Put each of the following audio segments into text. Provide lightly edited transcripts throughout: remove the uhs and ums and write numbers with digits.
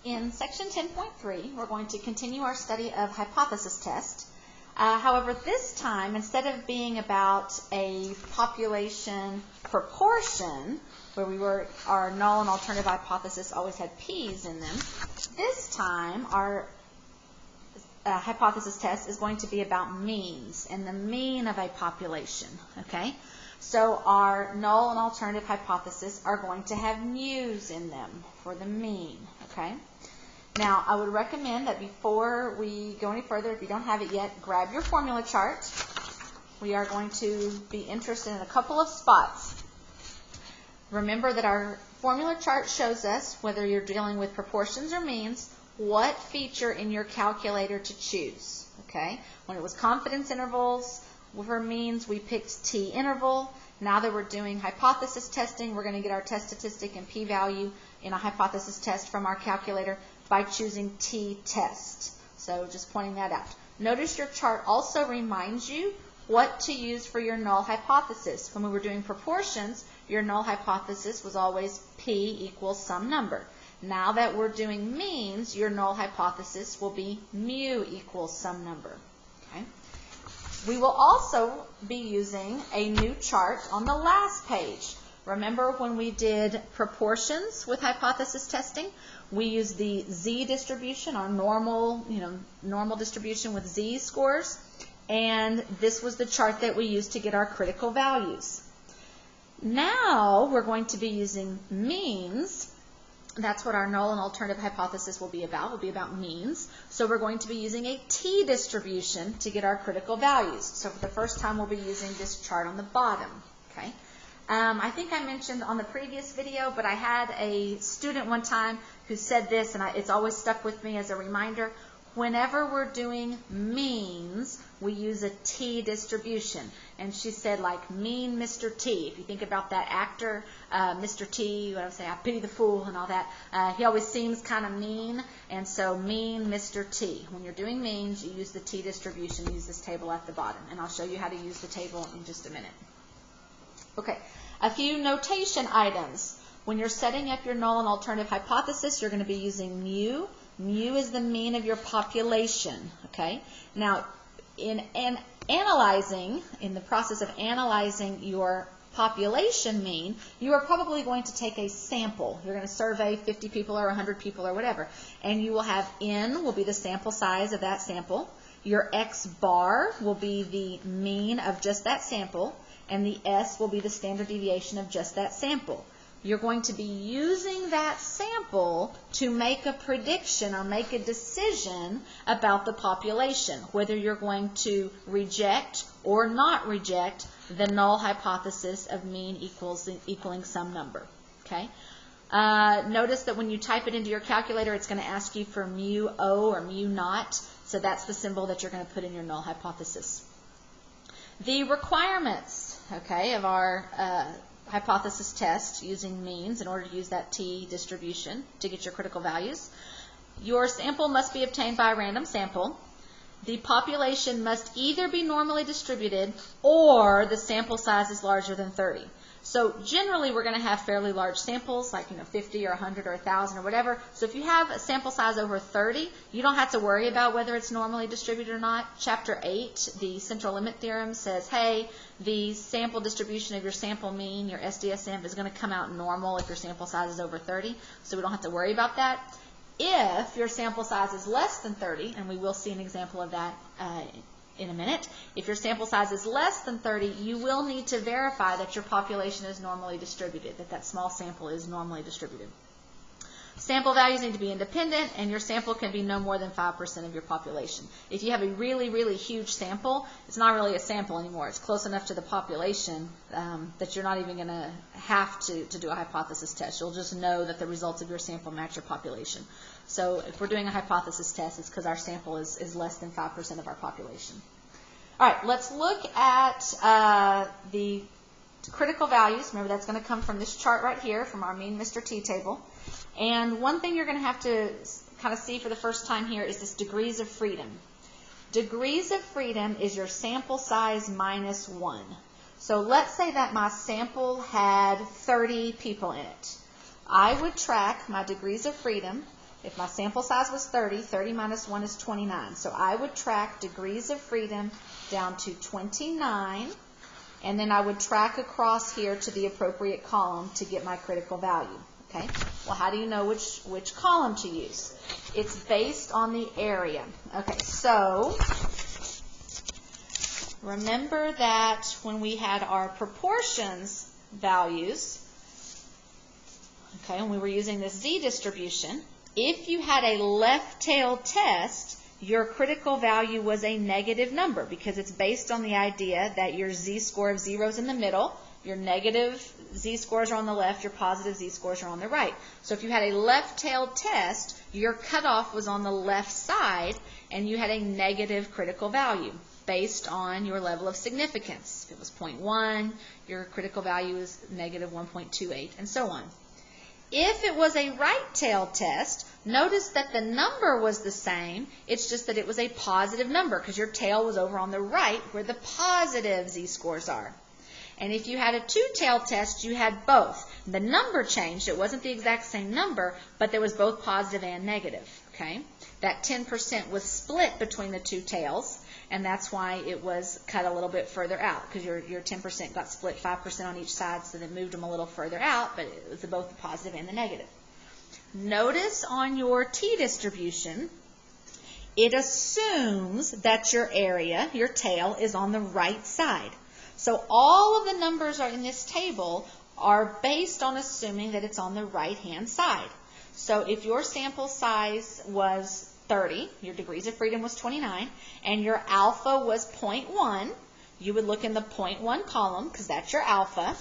In section 10.3, we're going to continue our study of hypothesis test. However, this time, instead of being about a population proportion, where our null and alternative hypothesis always had p's in them, this time our hypothesis test is going to be about means and the mean of a population. Okay? So our null and alternative hypothesis are going to have mu's in them for the mean. Okay? Now, I would recommend that before we go any further, if you don't have it yet, grab your formula chart. We are going to be interested in a couple of spots. Remember that our formula chart shows us, whether you're dealing with proportions or means, what feature in your calculator to choose. Okay? When it was confidence intervals, for means, we picked t interval. Now that we're doing hypothesis testing, we're going to get our test statistic and p-value in a hypothesis test from our calculator by choosing t-test. So just pointing that out. Notice your chart also reminds you what to use for your null hypothesis. When we were doing proportions, your null hypothesis was always p equals some number. Now that we're doing means, your null hypothesis will be mu equals some number. Okay? We will also be using a new chart on the last page. Remember when we did proportions with hypothesis testing, we used the z distribution, our normal distribution with z scores, and this was the chart that we used to get our critical values. Now we're going to be using means. That's what our null and alternative hypothesis will be about means. So we're going to be using a t distribution to get our critical values. So for the first time, we'll be using this chart on the bottom. Okay. I think I mentioned on the previous video, but I had a student one time who said this, and it's always stuck with me as a reminder. Whenever we're doing means, we use a t distribution. And she said, like, mean Mr. T. If you think about that actor, Mr. T, what I would say, I pity the fool and all that, he always seems kind of mean. And so mean Mr. T. When you're doing means, you use the t distribution, use this table at the bottom. And I'll show you how to use the table in just a minute. Okay, a few notation items. When you're setting up your null and alternative hypothesis, you're going to be using mu. Mu is the mean of your population. Okay. Now, in the process of analyzing your population mean, you are probably going to take a sample. You're going to survey 50 people or 100 people or whatever, and you will have n will be the sample size of that sample. Your x bar will be the mean of just that sample, and the S will be the standard deviation of just that sample. You're going to be using that sample to make a prediction or make a decision about the population, whether you're going to reject or not reject the null hypothesis of mean equaling some number. Okay? Notice that when you type it into your calculator, it's going to ask you for mu O or mu naught, so that's the symbol that you're going to put in your null hypothesis. The requirements, okay, of our hypothesis test using means in order to use that t distribution to get your critical values. Your sample must be obtained by a random sample. The population must either be normally distributed or the sample size is larger than 30. So generally we're going to have fairly large samples, like 50 or 100 or 1,000 or whatever. So if you have a sample size over 30, you don't have to worry about whether it's normally distributed or not. Chapter 8, the central limit theorem, says, hey, the sample distribution of your sample mean, your SDSM, is going to come out normal if your sample size is over 30. So we don't have to worry about that. If your sample size is less than 30, and we will see an example of that in a minute, if your sample size is less than 30, you will need to verify that your population is normally distributed, that small sample is normally distributed. Sample values need to be independent, and your sample can be no more than 5% of your population. If you have a really, really huge sample, it's not really a sample anymore. It's close enough to the population that you're not even going to have to do a hypothesis test. You'll just know that the results of your sample match your population. So if we're doing a hypothesis test, it's because our sample is less than 5% of our population. All right, let's look at the critical values. Remember, that's going to come from this chart right here, from our mean Mr. T table. And one thing you're going to have to kind of see for the first time here is this degrees of freedom. Degrees of freedom is your sample size minus 1. So let's say that my sample had 30 people in it. I would track my degrees of freedom if my sample size was 30, 30 minus 1 is 29. So I would track degrees of freedom down to 29, and then I would track across here to the appropriate column to get my critical value. Okay? Well, how do you know which column to use? It's based on the area. Okay, so remember that when we had our proportions values, okay, and we were using this z distribution, if you had a left-tailed test, your critical value was a negative number because it's based on the idea that your z-score of 0 is in the middle, your negative z-scores are on the left, your positive z-scores are on the right. So if you had a left-tailed test, your cutoff was on the left side, and you had a negative critical value based on your level of significance. If it was 0.1, your critical value is negative 1.28, and so on. If it was a right-tailed test, notice that the number was the same, it's just that it was a positive number because your tail was over on the right where the positive z-scores are. And if you had a two-tailed test, you had both. The number changed. It wasn't the exact same number, but there was both positive and negative. Okay? That 10% was split between the two tails, and that's why it was cut a little bit further out, because your 10% got split 5% on each side, so that moved them a little further out, but it was both the positive and the negative. Notice on your t-distribution, it assumes that your area, your tail, is on the right side. So all of the numbers are in this table are based on assuming that it's on the right-hand side. So if your sample size was 30, your degrees of freedom was 29, and your alpha was 0.1, you would look in the 0.1 column, because that's your alpha,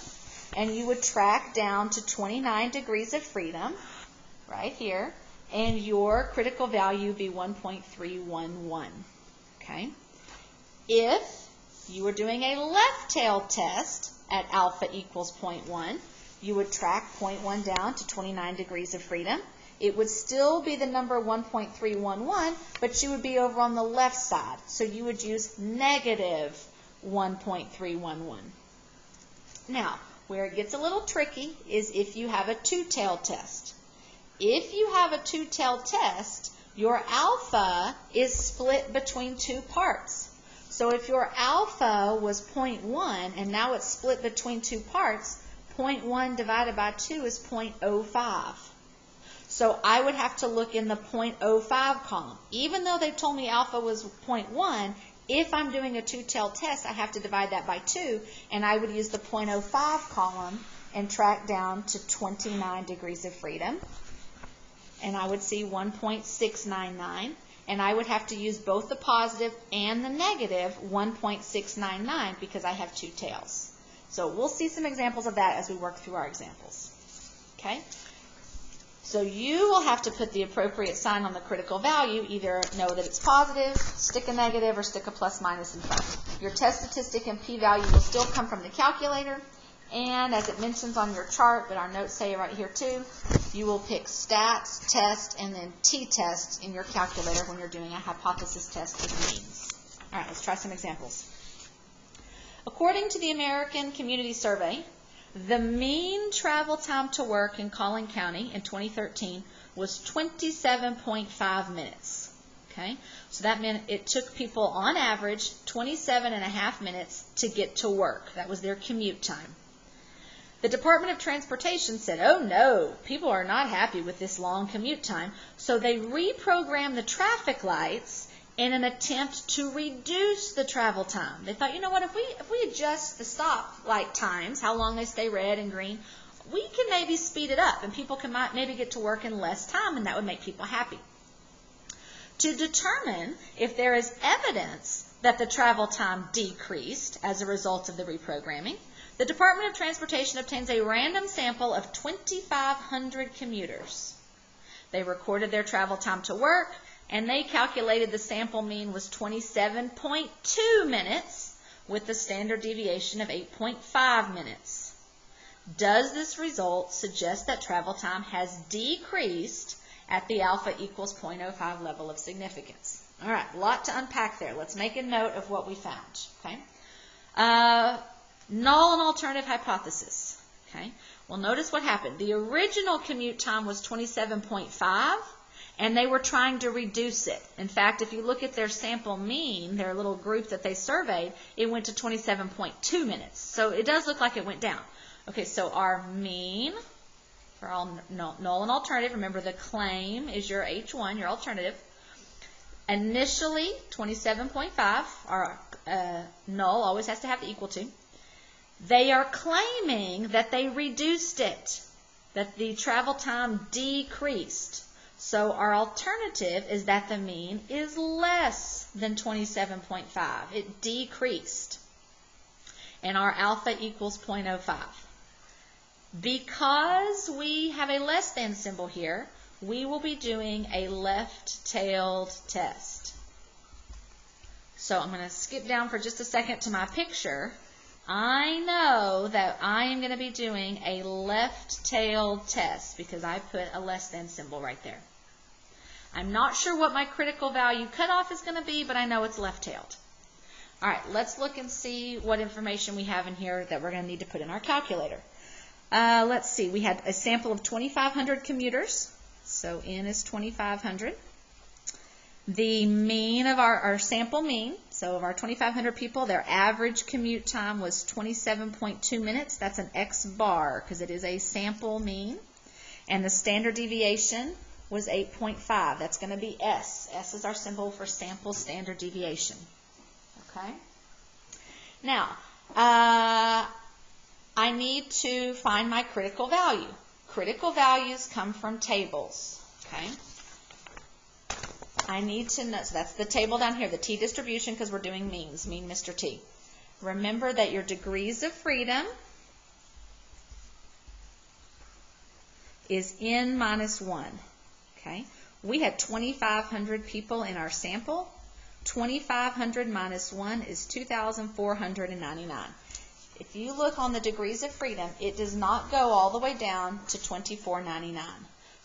and you would track down to 29 degrees of freedom, right here, and your critical value would be 1.311. Okay? If you were doing a left-tailed test at alpha equals 0.1, you would track 0.1 down to 29 degrees of freedom. It would still be the number 1.311, but you would be over on the left side. So you would use negative 1.311. Now, where it gets a little tricky is if you have a two-tailed test. If you have a two-tailed test, your alpha is split between two parts. So if your alpha was 0.1 and now it's split between two parts, 0.1 divided by 2 is 0.05. So I would have to look in the 0.05 column. Even though they told me alpha was 0.1, if I'm doing a two-tailed test, I have to divide that by 2, and I would use the 0.05 column and track down to 29 degrees of freedom. And I would see 1.699. And I would have to use both the positive and the negative 1.699 because I have two tails. So we'll see some examples of that as we work through our examples. Okay? So you will have to put the appropriate sign on the critical value, either know that it's positive, stick a negative, or stick a plus minus in front. Your test statistic and p-value will still come from the calculator. And as it mentions on your chart, but our notes say right here too, you will pick stats, test, and then t-test in your calculator when you're doing a hypothesis test with means. All right, let's try some examples. According to the American Community Survey, the mean travel time to work in Collin County in 2013 was 27.5 minutes. Okay, so that meant it took people on average 27.5 minutes to get to work. That was their commute time. The Department of Transportation said, oh no, people are not happy with this long commute time, so they reprogrammed the traffic lights in an attempt to reduce the travel time. They thought, you know what, if we adjust the stop light times, how long they stay red and green, we can maybe speed it up and people can maybe get to work in less time, and that would make people happy. To determine if there is evidence that the travel time decreased as a result of the reprogramming, the Department of Transportation obtains a random sample of 2,500 commuters. They recorded their travel time to work, and they calculated the sample mean was 27.2 minutes with the standard deviation of 8.5 minutes. Does this result suggest that travel time has decreased at the alpha equals 0.05 level of significance? All right, a lot to unpack there. Let's make a note of what we found. Okay. Null and alternative hypothesis. Okay. Well, notice what happened. The original commute time was 27.5, And they were trying to reduce it. In fact, if you look at their sample mean, their little group that they surveyed, it went to 27.2 minutes. So it does look like it went down. Okay, so our mean for all null and alternative, remember the claim is your H1, your alternative. Initially, 27.5, our null always has to have the equal to. They are claiming that they reduced it, that the travel time decreased. So our alternative is that the mean is less than 27.5. It decreased. And our alpha equals 0.05. Because we have a less than symbol here, we will be doing a left-tailed test. So I'm going to skip down for just a second to my picture. I know that I am going to be doing a left-tailed test because I put a less than symbol right there. I'm not sure what my critical value cutoff is going to be, but I know it's left-tailed. All right, let's look and see what information we have in here that we're going to need to put in our calculator. Let's see, we had a sample of 2,500 commuters, so N is 2,500. The mean of our sample mean, so of our 2,500 people, their average commute time was 27.2 minutes. That's an X bar because it is a sample mean. And the standard deviation was 8.5. That's going to be S. S is our symbol for sample standard deviation. Okay? Now, I need to find my critical value. Critical values come from tables. Okay? I need to know, so that's the table down here, the T distribution, because we're doing means, mean Mr. T. Remember that your degrees of freedom is N minus 1. Okay? We had 2,500 people in our sample. 2,500 minus 1 is 2,499. If you look on the degrees of freedom, it does not go all the way down to 2,499.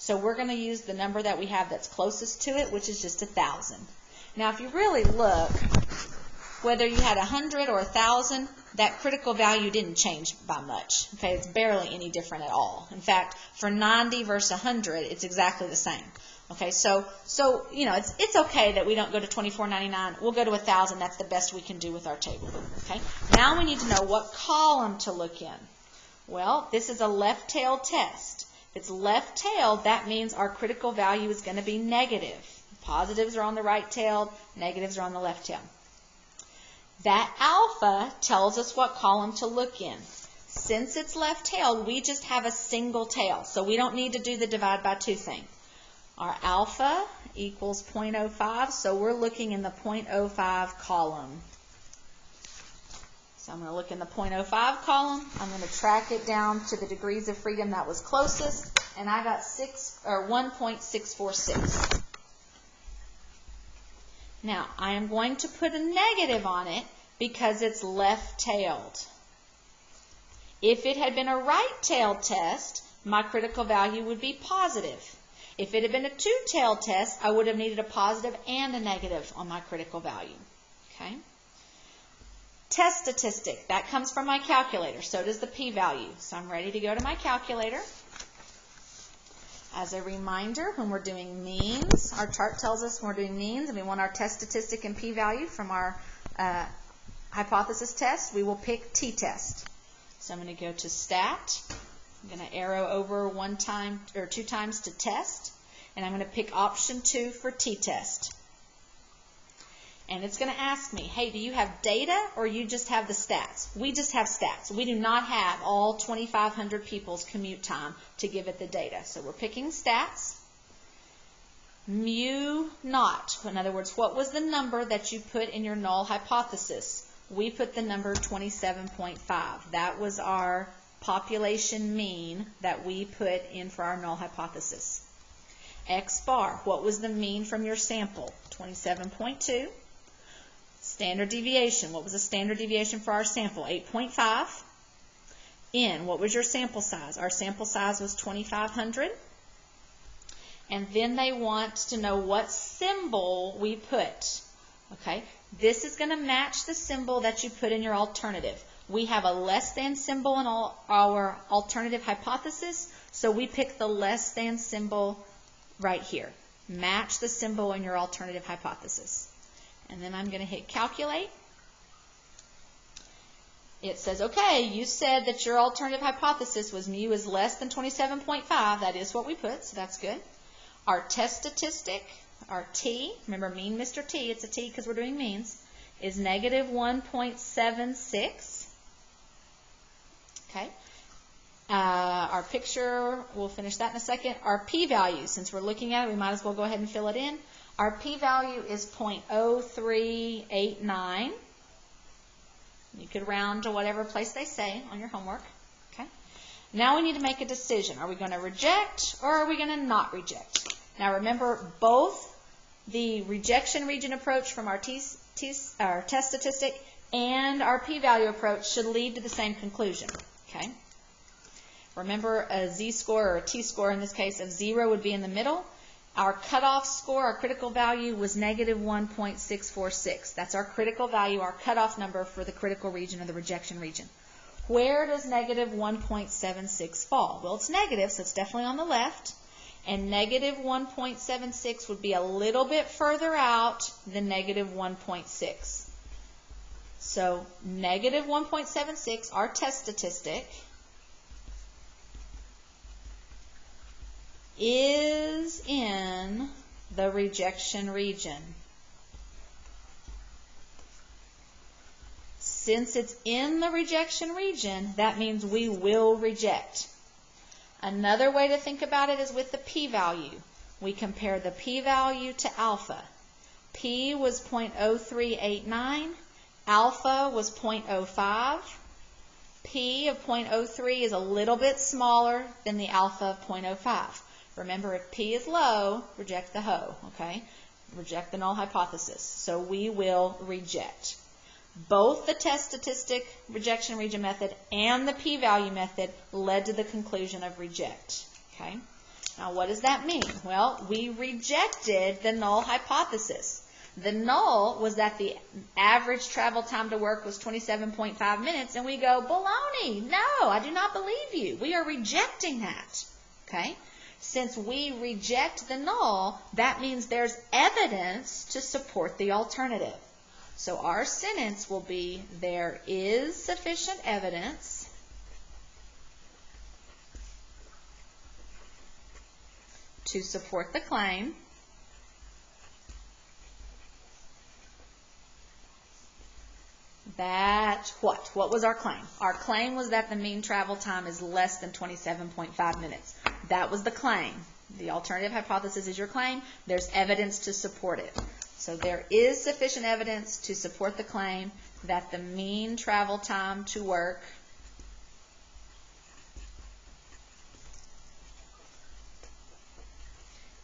So we're going to use the number that we have that's closest to it, which is just 1,000. Now, if you really look, whether you had 100 or 1,000, that critical value didn't change by much. Okay, it's barely any different at all. In fact, for 90 versus 100, it's exactly the same. Okay, so you know, it's okay that we don't go to 2,499. We'll go to 1,000. That's the best we can do with our table. Okay. Now we need to know what column to look in. Well, this is a left-tailed test. If it's left-tailed, that means our critical value is going to be negative. Positives are on the right-tailed, negatives are on the left-tailed. That alpha tells us what column to look in. Since it's left-tailed, we just have a single tail, so we don't need to do the divide by 2 thing. Our alpha equals 0.05, so we're looking in the 0.05 column. So I'm going to look in the 0.05 column. I'm going to track it down to the degrees of freedom that was closest, and I got 1.646. Now, I am going to put a negative on it because it's left-tailed. If it had been a right-tailed test, my critical value would be positive. If it had been a two-tailed test, I would have needed a positive and a negative on my critical value. Okay? Test statistic, that comes from my calculator. So does the p-value. So I'm ready to go to my calculator. As a reminder, when we're doing means, our chart tells us when we're doing means and we want our test statistic and p-value from our hypothesis test, we will pick t-test. So I'm going to go to stat. I'm going to arrow over 1 time or 2 times to test, and I'm going to pick option 2 for t-test. And it's going to ask me, hey, do you have data or you just have the stats? We just have stats. We do not have all 2,500 people's commute time to give it the data. So we're picking stats. Mu naught. In other words, what was the number that you put in your null hypothesis? We put the number 27.5. That was our population mean that we put in for our null hypothesis. X bar, what was the mean from your sample? 27.2. Standard deviation, what was the standard deviation for our sample? 8.5. N, what was your sample size? Our sample size was 2,500. And then they want to know what symbol we put. Okay, this is going to match the symbol that you put in your alternative. We have a less than symbol in our alternative hypothesis, so we pick the less than symbol right here. Match the symbol in your alternative hypothesis. And then I'm going to hit calculate. It says, okay, you said that your alternative hypothesis was mu is less than 27.5. That is what we put, so that's good. Our test statistic, our t, remember mean Mr. T, it's a t because we're doing means, is negative 1.76. Okay. Our picture, we'll finish that in a second. Our p-value, since we're looking at it, we might as well go ahead and fill it in. Our p-value is 0.0389. You could round to whatever place they say on your homework. Okay. Now we need to make a decision. Are we going to reject or are we going to not reject? Now remember, both the rejection region approach from our test statistic and our p-value approach should lead to the same conclusion. Okay. Remember, a z-score or a t-score in this case of 0 would be in the middle. Our cutoff score, our critical value, was negative 1.646. That's our critical value, our cutoff number for the critical region or the rejection region. Where does negative 1.76 fall? Well, it's negative, so it's definitely on the left. And negative 1.76 would be a little bit further out than negative 1.6. So negative 1.76, our test statistic, is in the rejection region. Since it's in the rejection region, that means we will reject. Another way to think about it is with the p-value. We compare the p-value to alpha. P was 0.0389. Alpha was 0.05. P of 0.03 is a little bit smaller than the alpha of 0.05. Remember, if P is low, reject the HO, okay? Reject the null hypothesis. So we will reject. Both the test statistic rejection region method and the p-value method led to the conclusion of reject, okay? Now, what does that mean? Well, we rejected the null hypothesis. The null was that the average travel time to work was 27.5 minutes, and we go, baloney, no, I do not believe you. We are rejecting that, okay? Since we reject the null, that means there's evidence to support the alternative. So our sentence will be, there is sufficient evidence to support the claim that what? What was our claim? Our claim was that the mean travel time is less than 27.5 minutes. That was the claim. The alternative hypothesis is your claim. There's evidence to support it. So there is sufficient evidence to support the claim that the mean travel time to work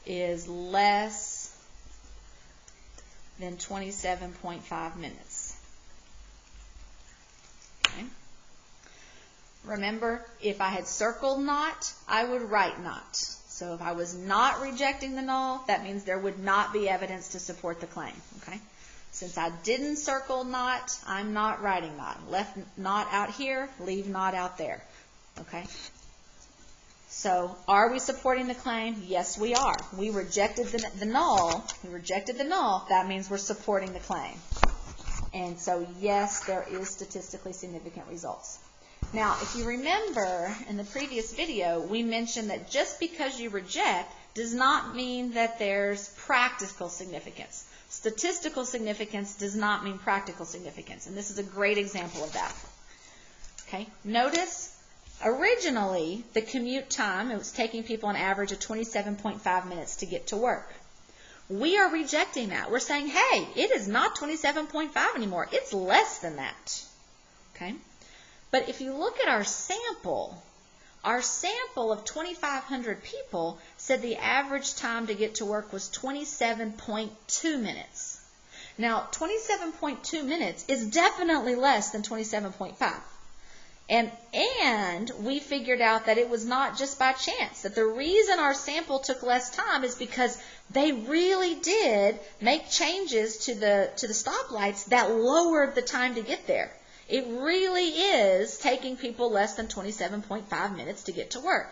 is less than 27.5 minutes. Okay. Remember, if I had circled not, I would write not. So if I was not rejecting the null, that means there would not be evidence to support the claim. Okay. Since I didn't circle not, I'm not writing not. Left not out here, leave not out there. Okay. So are we supporting the claim? Yes, we are. We rejected the null. We rejected the null. That means we're supporting the claim. And so, yes, there is statistically significant results. Now, if you remember in the previous video, we mentioned that just because you reject does not mean that there's practical significance. Statistical significance does not mean practical significance, and this is a great example of that. Okay, notice originally the commute time, it was taking people an average of 27.5 minutes to get to work. We are rejecting that. We're saying, hey, it is not 27.5 anymore. It's less than that. Okay? But if you look at our sample of 2,500 people said the average time to get to work was 27.2 minutes. Now, 27.2 minutes is definitely less than 27.5. And we figured out that it was not just by chance, that the reason our sample took less time is because they really did make changes to the stoplights that lowered the time to get there. It really is taking people less than 27.5 minutes to get to work.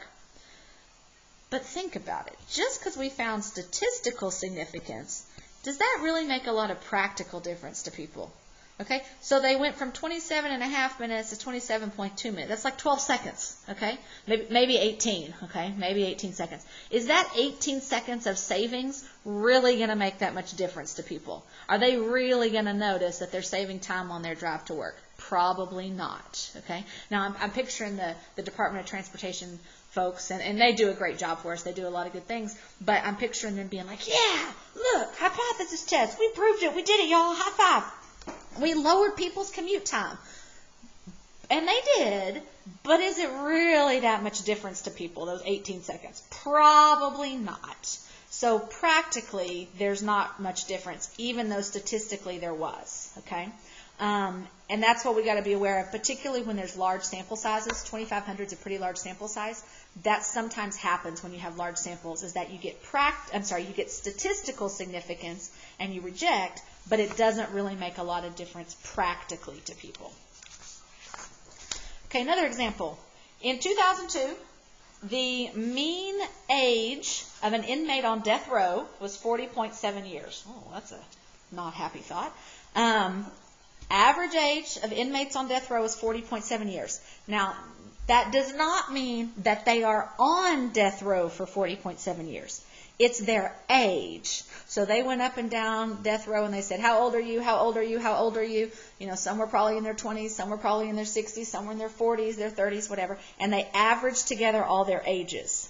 But think about it. Just because we found statistical significance, does that really make a lot of practical difference to people? Okay, so they went from 27.5 minutes to 27.2 minutes. That's like 12 seconds, okay? Maybe 18, okay? Maybe 18 seconds. Is that 18 seconds of savings really going to make that much difference to people? Are they really going to notice that they're saving time on their drive to work? Probably not, okay? Now, I'm picturing the Department of Transportation folks, and they do a great job for us. They do a lot of good things, but I'm picturing them being like, yeah, look, hypothesis test. We proved it. We did it, y'all. High five. We lowered people's commute time. And they did, but is it really that much difference to people, those 18 seconds? Probably not. So practically, there's not much difference, even though statistically there was, okay? And that's what we got to be aware of, particularly when there's large sample sizes. 2,500 is a pretty large sample size. That sometimes happens when you have large samples, is that you get you get statistical significance and you reject, but it doesn't really make a lot of difference practically to people. Okay, another example. In 2002, the mean age of an inmate on death row was 40.7 years. Oh, that's a not happy thought. Average age of inmates on death row is 40.7 years. Now, that does not mean that they are on death row for 40.7 years. It's their age. So they went up and down death row and they said, how old are you? How old are you? How old are you? You know, some were probably in their 20s, some were probably in their 60s, some were in their 40s, their 30s, whatever. And they averaged together all their ages.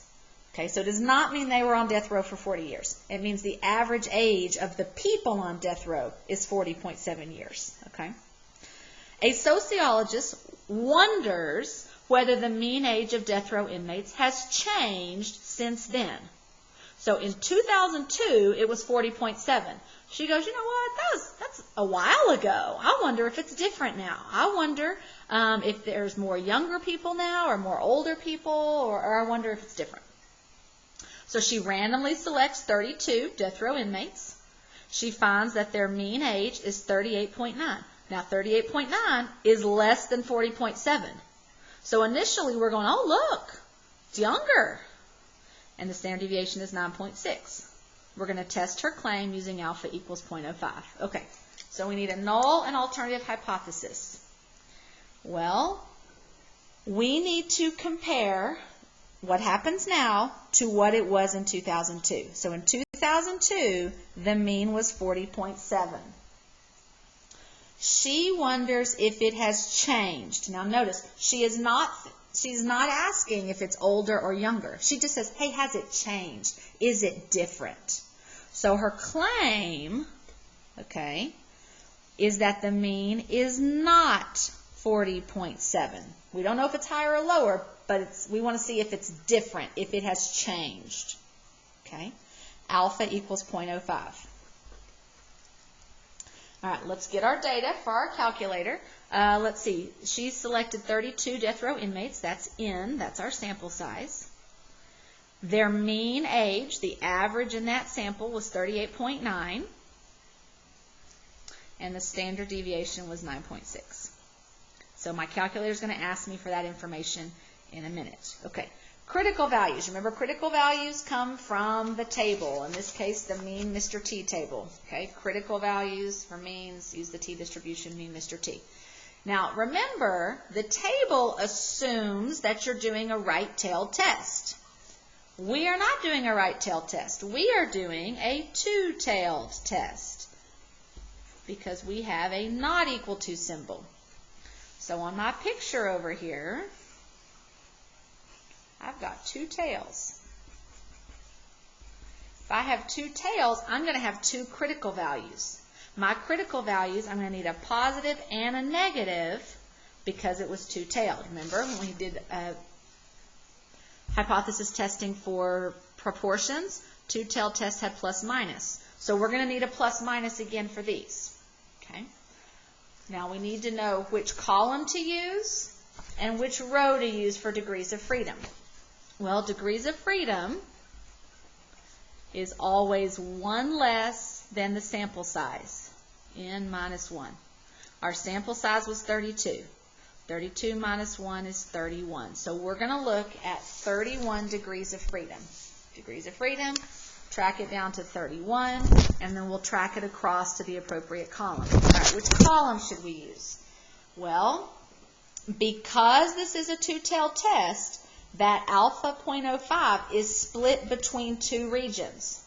Okay, so it does not mean they were on death row for 40 years. It means the average age of the people on death row is 40.7 years. Okay. A sociologist wonders whether the mean age of death row inmates has changed since then. So in 2002, it was 40.7. She goes, you know what, that's a while ago. I wonder if it's different now. I wonder if there's more younger people now or more older people, or I wonder if it's different. So she randomly selects 32 death row inmates. She finds that their mean age is 38.9. Now 38.9 is less than 40.7. So initially we're going, oh look, it's younger. And the standard deviation is 9.6. We're going to test her claim using alpha equals 0.05. Okay, so we need a null and alternative hypothesis. Well, we need to compare what happens now to what it was in 2002. So in 2002, the mean was 40.7. She wonders if it has changed. Now notice, she's not asking if it's older or younger. She just says, hey, has it changed? Is it different? So her claim, okay, is that the mean is not 40.7. We don't know if it's higher or lower, but we want to see if it's different, if it has changed. Okay, alpha equals 0.05. All right, let's get our data for our calculator. Let's see. She selected 32 death row inmates. That's N. That's our sample size. Their mean age, the average in that sample, was 38.9. And the standard deviation was 9.6. So my calculator is going to ask me for that information in a minute. Okay. Critical values. Remember, critical values come from the table. In this case, the mean Mr. T table. Okay. Critical values for means, use the T distribution, mean Mr. T. Now, remember, the table assumes that you're doing a right-tailed test. We are not doing a right-tailed test. We are doing a two-tailed test because we have a not equal to symbol. So on my picture over here, I've got two tails. If I have two tails, I'm going to have two critical values. My critical values, I'm going to need a positive and a negative because it was two-tailed. Remember when we did hypothesis testing for proportions, two-tailed tests had plus minus. So we're going to need a plus minus again for these. Okay. Now we need to know which column to use and which row to use for degrees of freedom. Well, degrees of freedom is always one less than the sample size, n minus 1. Our sample size was 32. 32 minus 1 is 31. So we're going to look at 31 degrees of freedom. degrees of freedom, track it down to 31, and then we'll track it across to the appropriate column. All right, which column should we use? Well, because this is a two-tailed test, that alpha 0.05 is split between two regions.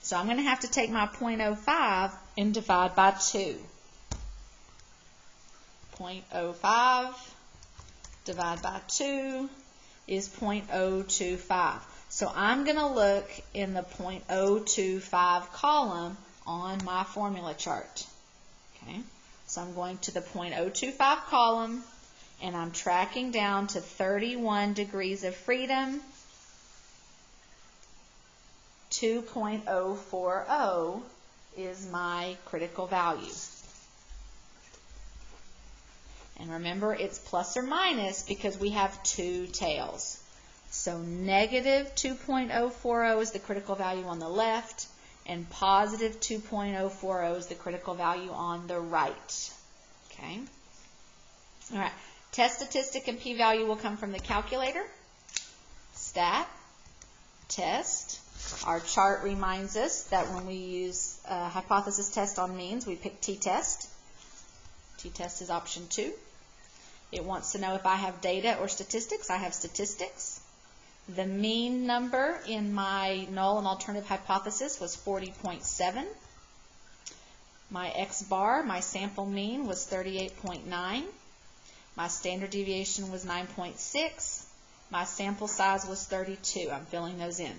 So I'm going to have to take my 0.05 and divide by 2. 0.05 divided by 2 is 0.025. So I'm going to look in the 0.025 column on my formula chart. Okay, so I'm going to the 0.025 column, and I'm tracking down to 31 degrees of freedom. 2.040 is my critical value. And remember, it's plus or minus because we have two tails. So negative 2.040 is the critical value on the left, and positive 2.040 is the critical value on the right. Okay? All right. Test statistic and p-value will come from the calculator. Stat, test. Our chart reminds us that when we use hypothesis test on means, we pick t-test. T-test is option 2. It wants to know if I have data or statistics. I have statistics. The mean number in my null and alternative hypothesis was 40.7. My x-bar, my sample mean, was 38.9. My standard deviation was 9.6. My sample size was 32. I'm filling those in.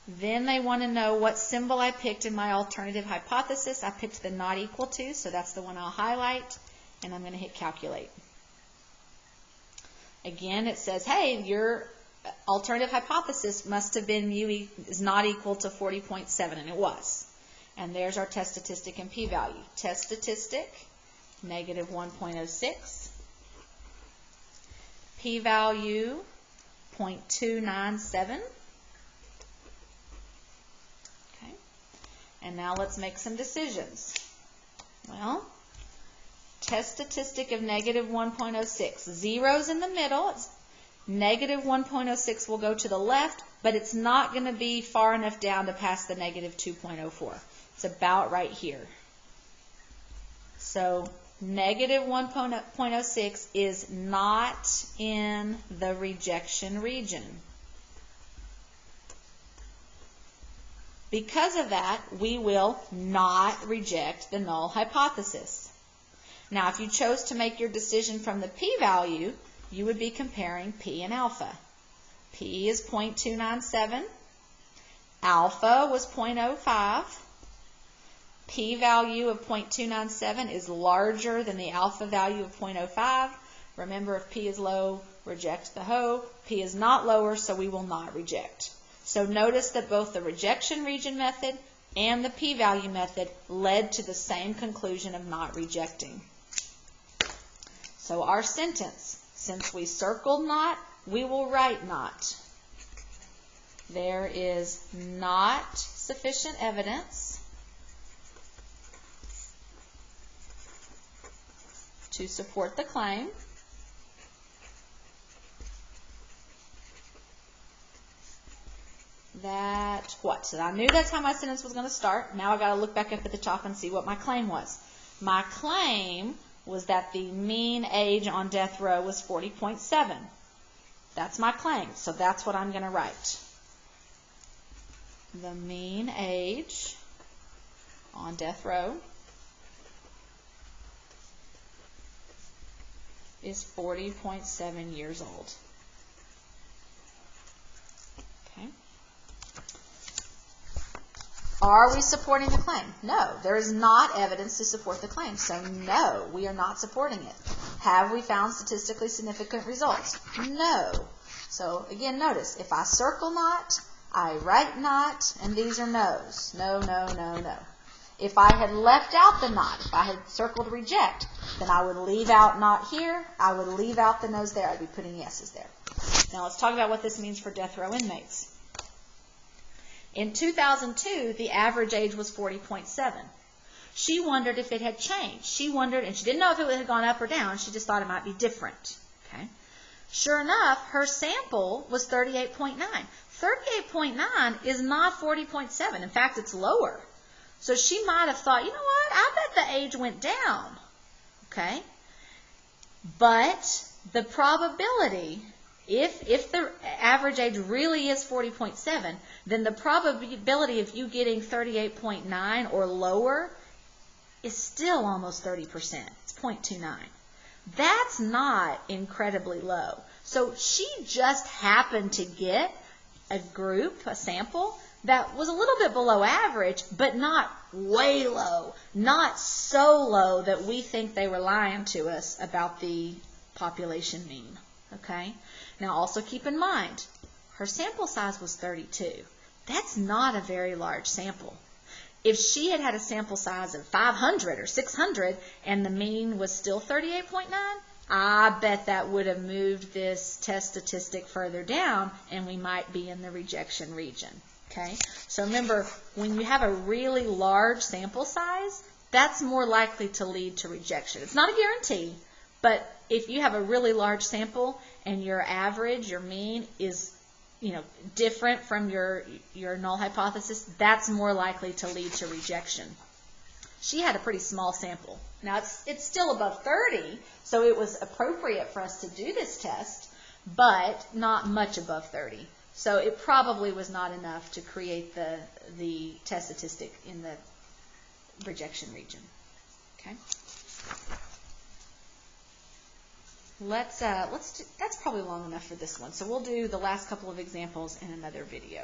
Then they want to know what symbol I picked in my alternative hypothesis. I picked the not equal to, so that's the one I'll highlight, and I'm going to hit calculate. Again, it says, hey, your alternative hypothesis must have been mu is not equal to 40.7, and it was. And there's our test statistic and p-value. Test statistic, negative 1.06. P-value, 0.297. Okay. And now let's make some decisions. Well, test statistic of negative 1.06. Zero's in the middle. It's negative 1.06 will go to the left, but it's not going to be far enough down to pass the negative 2.04. It's about right here. So negative 1.06 is not in the rejection region. Because of that, we will not reject the null hypothesis. Now, if you chose to make your decision from the p-value, you would be comparing p and alpha. P is 0.297. Alpha was 0.05. P-value of 0.297 is larger than the alpha value of 0.05. Remember, if p is low, reject the whole. P is not lower, so we will not reject. So notice that both the rejection region method and the p-value method led to the same conclusion of not rejecting. So our sentence, since we circled not, we will write not. There is not sufficient evidence to support the claim that what? So I knew that's how my sentence was going to start. Now I got to look back up at the top and see what my claim was. My claim was that the mean age on death row was 40.7. That's my claim. So that's what I'm going to write. The mean age on death row is 40.7 years old. Okay. Are we supporting the claim? No, there is not evidence to support the claim. So no, we are not supporting it. Have we found statistically significant results? No. So again, notice, if I circle not, I write not, and these are no's. No, no, no, no. If I had left out the not, if I had circled reject, then I would leave out not here. I would leave out the no's there. I'd be putting yeses there. Now let's talk about what this means for death row inmates. In 2002, the average age was 40.7. She wondered if it had changed. She wondered, and she didn't know if it had gone up or down. She just thought it might be different. Okay. Sure enough, her sample was 38.9. 38.9 is not 40.7. In fact, it's lower. So she might have thought, you know what, I bet the age went down. Okay? But the probability, if the average age really is 40.7, then the probability of you getting 38.9 or lower is still almost 30%. It's 0.29. That's not incredibly low. So she just happened to get a group, a sample, that was a little bit below average, but not way low. Not so low that we think they were lying to us about the population mean. Okay? Now also keep in mind, her sample size was 32. That's not a very large sample. If she had had a sample size of 500 or 600 and the mean was still 38.9, I bet that would have moved this test statistic further down and we might be in the rejection region. Okay? So remember, when you have a really large sample size, that's more likely to lead to rejection. It's not a guarantee, but if you have a really large sample and your average, your mean is different from your null hypothesis, that's more likely to lead to rejection. She had a pretty small sample. Now, it's still above 30, so it was appropriate for us to do this test, but not much above 30. So it probably was not enough to create the test statistic in the rejection region. Okay? Let's do, that's probably long enough for this one. So we'll do the last couple of examples in another video.